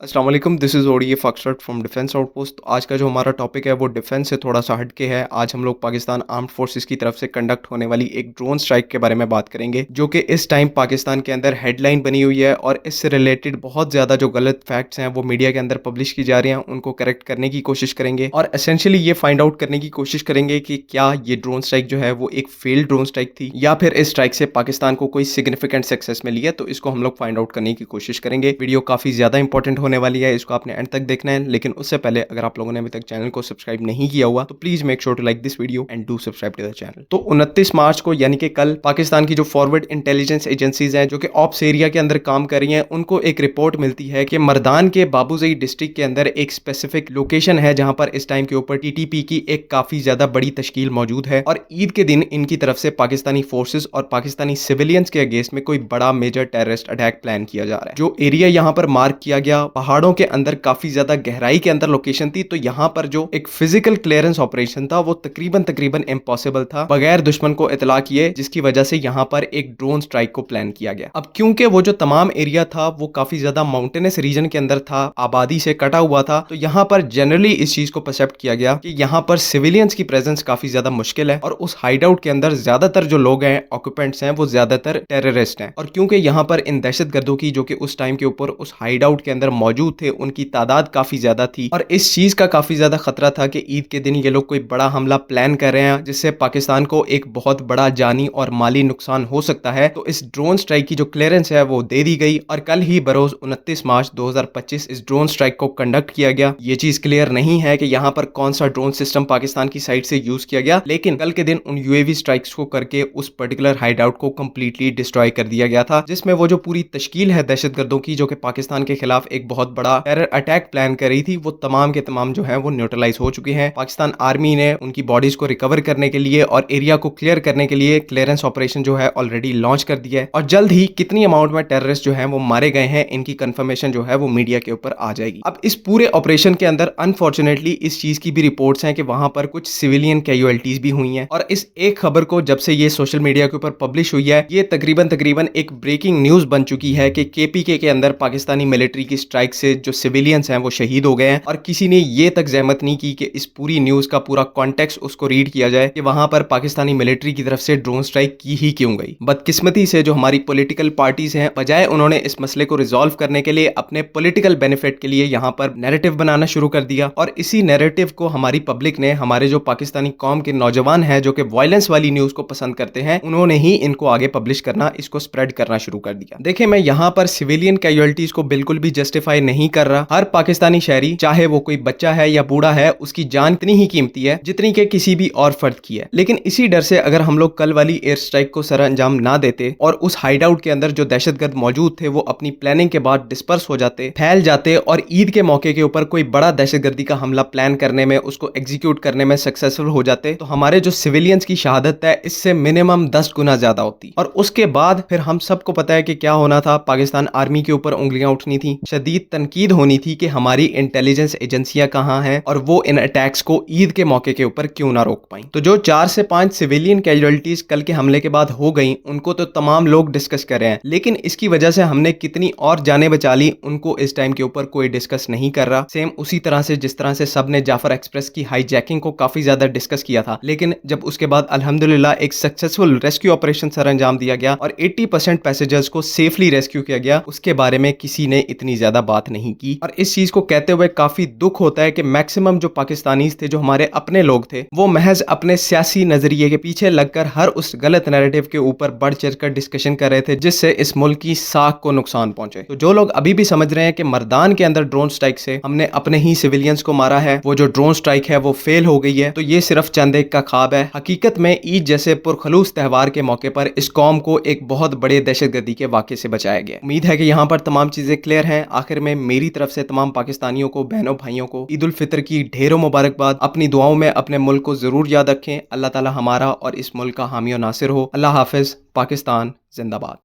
अस्सलाम वालेकुम, this is ODA foxtrot from defence outpost. तो आज का जो हमारा टॉपिक है वो डिफेंस से थोड़ा सा हट के है। आज हम लोग पाकिस्तान आर्म्ड फोर्सेस की तरफ से कंडक्ट होने वाली एक ड्रोन स्ट्राइक के बारे में बात करेंगे, जो कि इस टाइम पाकिस्तान के अंदर हेडलाइन बनी हुई है। और इससे रिलेटेड बहुत ज़्यादा जो गलत फैक्ट्स हैं वो मीडिया के अंदर पब्लिश की जा रही हैं, उनको करेक्ट करने की कोशिश करेंगे और एसेंशियली ये फाइंड आउट करने की कोशिश करेंगे कि क्या ये ड्रोन स्ट्राइक जो है वो एक फेल्ड ड्रोन स्ट्राइक थी या फिर इस स्ट्राइक से पाकिस्तान को कोई सिग्निफिकेंट सक्सेस मिली है। तो इसको हम लोग फाइंड आउट करने की कोशिश करेंगे। वीडियो काफ़ी ज़्यादा इंपॉर्टेंट होने वाली है, इसको आपने एंड तक देखना है। लेकिन उससे पहले अगर आप लोगों ने अभी तक चैनल को सब्सक्राइब नहीं किया हुआ तो please make sure to like this video and do subscribe to the channel. तो 29 मार्च को यानी कि कल पाकिस्तान की जो फॉरवर्ड इंटेलिजेंस एजेंसीज हैं जो कि ऑप्स एरिया के अंदर काम कर रही हैं, उनको एक रिपोर्ट मिलती है कि मर्दान के बाबूजई डिस्ट्रिक्ट के अंदर एक स्पेसिफिक लोकेशन है जहां पर इस टाइम के ऊपर टीटीपी की एक काफी ज्यादा बड़ी तश्कील मौजूद है और ईद के दिन इनकी तरफ से पाकिस्तानी फोर्सेस और पाकिस्तानी सिविलियंस के अगेंस्ट में कोई बड़ा मेजर टेररिस्ट अटैक प्लान किया जा रहा है। जो एरिया यहां पर मार्क किया गया पहाड़ों के अंदर काफी ज्यादा गहराई के अंदर लोकेशन थी, तो यहां पर जो एक फिजिकल क्लियरेंस ऑपरेशन था वो तकरीबन इम्पॉसिबल था बगैर दुश्मन को इतला किए, जिसकी वजह से यहां पर एक ड्रोन स्ट्राइक को प्लान किया गया। अब क्योंकि वो जो तमाम एरिया था वो काफी ज्यादा माउंटेनस रीजन के अंदर था, आबादी से कटा हुआ था, तो यहां पर जनरली इस चीज को परसेप्ट किया गया कि यहां पर सिविलियंस की प्रेजेंस काफी ज्यादा मुश्किल है और उस हाइड आउट के अंदर ज्यादातर जो लोग हैं, ऑक्यूपेंट्स हैं, वो ज्यादातर टेररिस्ट हैं। और क्योंकि यहां पर इन दहशतगर्दों की जो कि उस टाइम के ऊपर उस हाइड आउट के अंदर मौजूद थे उनकी तादाद काफी ज्यादा थी और इस चीज का काफी ज्यादा खतरा था कि ईद के दिन ये लोग कोई बड़ा हमला प्लान कर रहे हैं जिससे पाकिस्तान को एक बहुत बड़ा जानी और माली नुकसान हो सकता है। तो इस ड्रोन स्ट्राइक की जो क्लियरेंस है वो दे दी गई और कल ही बरोज 29 मार्च 2025 इस ड्रोन स्ट्राइक को कंडक्ट किया गया। ये चीज क्लियर नहीं है कि यहाँ पर कौन सा ड्रोन सिस्टम पाकिस्तान की साइड से यूज किया गया, लेकिन कल के दिन उन यूएवी स्ट्राइक्स को करके उस पर्टिकुलर हाइड आउट को कंप्लीटली डिस्ट्रॉय कर दिया गया था, जिसमें वो जो पूरी तश्कील है दहशतगर्दों की जो कि पाकिस्तान के खिलाफ एक बहुत बड़ा टेरर अटैक प्लान कर रही थी, वो तमाम के तमाम जो है वो न्यूट्रलाइज हो चुके हैं। पाकिस्तान आर्मी ने उनकी बॉडीज को रिकवर करने के लिए और एरिया को क्लियर करने के लिए क्लियरेंस ऑपरेशन जो है ऑलरेडी लॉन्च कर दिया है और जल्द ही कितनी अमाउंट में टेररिस्ट जो है वो मारे गए हैं इनकी कंफर्मेशन जो है वो मीडिया के ऊपर आ जाएगी। अब इस पूरे ऑपरेशन के अंदर अनफॉर्चुनेटली इस चीज की भी रिपोर्ट्स हैं कि वहां पर कुछ सिविलियन कैजुअलिटीज भी हुई हैं और इस एक खबर को जब से ये सोशल मीडिया के ऊपर पब्लिश हुई है ये तकरीबन एक ब्रेकिंग न्यूज बन चुकी है कि केपीके के अंदर पाकिस्तानी मिलिट्री की स्ट्राइक से जो सिविलियंस हैं वो शहीद हो गए हैं और किसी ने ये तक जहमत नहीं की कि इस पूरी न्यूज का पूरा कॉन्टेक्स्ट उसको रीड किया जाए कि वहां पर पाकिस्तानी मिलिट्री की तरफ से ड्रोन स्ट्राइक की ही क्यों गई। बदकिस्मती से जो हमारी पॉलिटिकल पार्टीज हैं, बजाय उन्होंने इस मसले को रिजॉल्व करने के लिए अपने पॉलिटिकल बेनिफिट के लिए यहां पर नैरेटिव बनाना शुरू कर दिया और इसी नैरेटिव को हमारी पब्लिक ने, हमारे जो पाकिस्तानी कौम के नौजवान हैं जो कि वायलेंस वाली न्यूज को पसंद करते हैं, उन्होंने ही इनको आगे पब्लिश करना, इसको स्प्रेड करना शुरू कर दिया। देखिए, मैं यहां पर सिविलियन कैजुअलिटीज को बिल्कुल भी जस्टिफाई नहीं कर रहा। हर पाकिस्तानी शहरी, चाहे वो कोई बच्चा है या बूढ़ा है, उसकी जान इतनी ही कीमती है जितनी के किसी भी और फर्द की है। लेकिन इसी डर से अगर हम लोग कल वाली एयर स्ट्राइक को सर अंजाम ना देते और उस हाइड आउट के अंदर जो दहशतगर्द मौजूद थे वो अपनी प्लानिंग के बाद डिस्पर्स हो जाते, फैल जाते और ईद के मौके के ऊपर कोई बड़ा दहशतगर्दी का हमला प्लान करने में, उसको एग्जीक्यूट करने में सक्सेसफुल हो जाते, तो हमारे जो सिविलियंस की शहादत है इससे मिनिमम 10 गुना ज्यादा होती। और उसके बाद फिर हम सबको पता है कि क्या होना था। पाकिस्तान आर्मी के ऊपर उंगलियां उठनी थी, शदीद तनकीद होनी थी कि हमारी इंटेलिजेंस एजेंसियां कहां हैं और वो इन अटैक्स को ईद के मौके के ऊपर क्यों ना रोक पाई। तो जो 4 से 5 सिविलियन कैजुअलिटीज कल के हमले के बाद हो गई उनको तो तमाम लोग डिस्कस कर रहे हैं, लेकिन इसकी वजह से हमने कितनी और जानें बचा ली उनको इस टाइम के ऊपर कोई डिस्कस नहीं कर रहा। सेम उसी तरह से जिस तरह से सबने जाफर एक्सप्रेस की हाईजैकिंग को काफी ज्यादा डिस्कस किया था, लेकिन जब उसके बाद अल्हम्दुलिल्लाह एक सक्सेसफुल रेस्क्यू ऑपरेशन सर अंजाम दिया गया और 80% पैसेंजर्स को सेफली रेस्क्यू किया गया, उसके बारे में किसी ने इतनी ज्यादा बात नहीं की। और इस चीज को कहते हुए काफी दुख होता है कि मैक्सिमम जो पाकिस्तानीज थे, जो हमारे अपने लोग थे, वो महज अपने सियासी नजरिए के पीछे लगकर हर उस गलत नैरेटिव के ऊपर बढ़ चढ़कर डिस्कशन कर रहे थे जिससे इस मुल्क की साख को नुकसान पहुंचे। तो जो लोग अभी भी समझ रहे हैं कि मर्दान के अंदर ड्रोन स्ट्राइक से हमने अपने ही सिविलियंस को मारा है, वो जो ड्रोन स्ट्राइक है वो फेल हो गई है, तो ये सिर्फ चंद एक का ख्वाब है। हकीकत में ईद जैसे पुरखलूस त्योहार के मौके पर इस कौम को एक बहुत बड़े दहशतगर्दी के वाक़े से बचाया गया। उम्मीद है कि यहाँ पर तमाम चीजें क्लियर हैं। आखिर में मेरी तरफ से तमाम पाकिस्तानियों को, बहनों भाइयों को ईद उल फितर की ढेरों मुबारकबाद। अपनी दुआओं में अपने मुल्क को जरूर याद रखें। अल्लाह ताला हमारा और इस मुल्क का हामी और नासिर हो। अल्लाह हाफिज। पाकिस्तान जिंदाबाद।